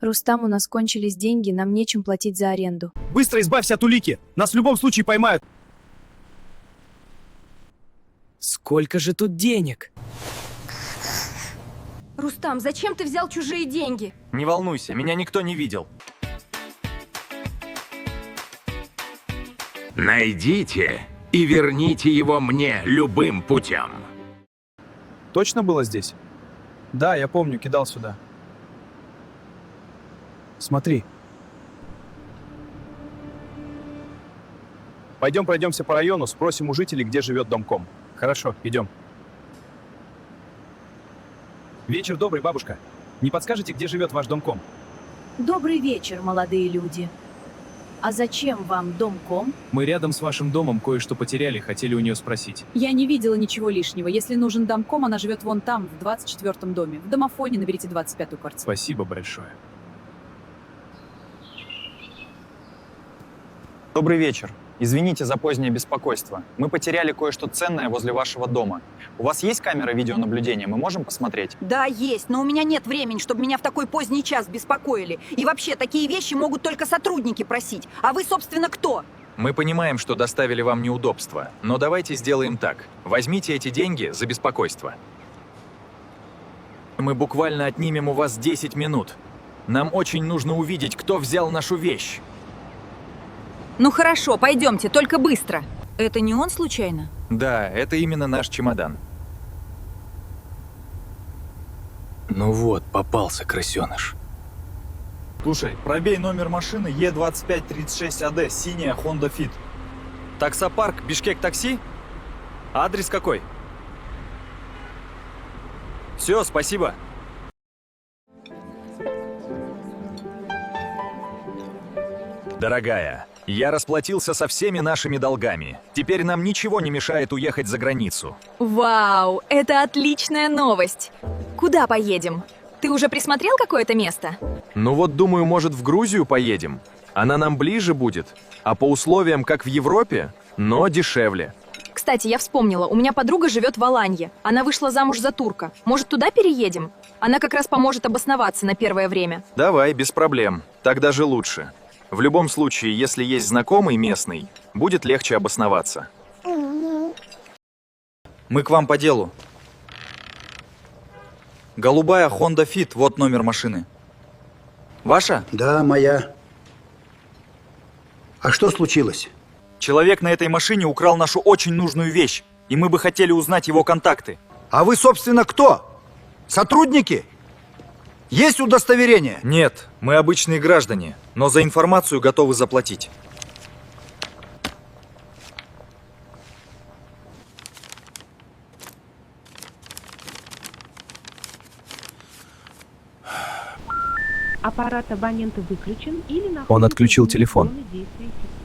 Рустам, у нас кончились деньги, нам нечем платить за аренду. Быстро избавься от улики! Нас в любом случае поймают! Сколько же тут денег? Рустам, зачем ты взял чужие деньги? Не волнуйся, меня никто не видел. Найдите и верните его мне любым путем. Точно было здесь? Да, я помню, кидал сюда. Смотри. Пойдем пройдемся по району, спросим у жителей, где живет домком. Хорошо, идем. Вечер добрый, бабушка. Не подскажете, где живет ваш домком? Добрый вечер, молодые люди. А зачем вам домком? Мы рядом с вашим домом кое-что потеряли, хотели у нее спросить. Я не видела ничего лишнего. Если нужен домком, она живет вон там, в 24-м доме. В домофоне наберите 25-ю квартиру. Спасибо большое. Добрый вечер. Извините за позднее беспокойство. Мы потеряли кое-что ценное возле вашего дома. У вас есть камера видеонаблюдения? Мы можем посмотреть? Да, есть, но у меня нет времени, чтобы меня в такой поздний час беспокоили. И вообще, такие вещи могут только сотрудники просить. А вы, собственно, кто? Мы понимаем, что доставили вам неудобства, но давайте сделаем так. Возьмите эти деньги за беспокойство. Мы буквально отнимем у вас 10 минут. Нам очень нужно увидеть, кто взял нашу вещь. Ну хорошо, пойдемте, только быстро. Это не он случайно? Да, это именно наш чемодан. Ну вот, попался крысеныш. Слушай, пробей номер машины Е2536АД, синяя Honda Fit. Таксопарк, Бишкек такси? Адрес какой? Все, спасибо. Дорогая, я расплатился со всеми нашими долгами. Теперь нам ничего не мешает уехать за границу. Вау, это отличная новость. Куда поедем? Ты уже присмотрел какое-то место? Ну вот, думаю, может, в Грузию поедем? Она нам ближе будет, а по условиям, как в Европе, но дешевле. Кстати, я вспомнила, у меня подруга живет в Аланье. Она вышла замуж за турка. Может, туда переедем? Она как раз поможет обосноваться на первое время. Давай, без проблем. Так даже лучше. В любом случае, если есть знакомый местный, будет легче обосноваться. Мы к вам по делу. Голубая Honda Fit, вот номер машины. Ваша? Да, моя. А что случилось? Человек на этой машине украл нашу очень нужную вещь, и мы бы хотели узнать его контакты. А вы, собственно, кто? Сотрудники? Есть удостоверение? Нет, мы обычные граждане, но за информацию готовы заплатить. Аппарат абонента выключен или находится Он отключил вне телефон. зоны действия системы.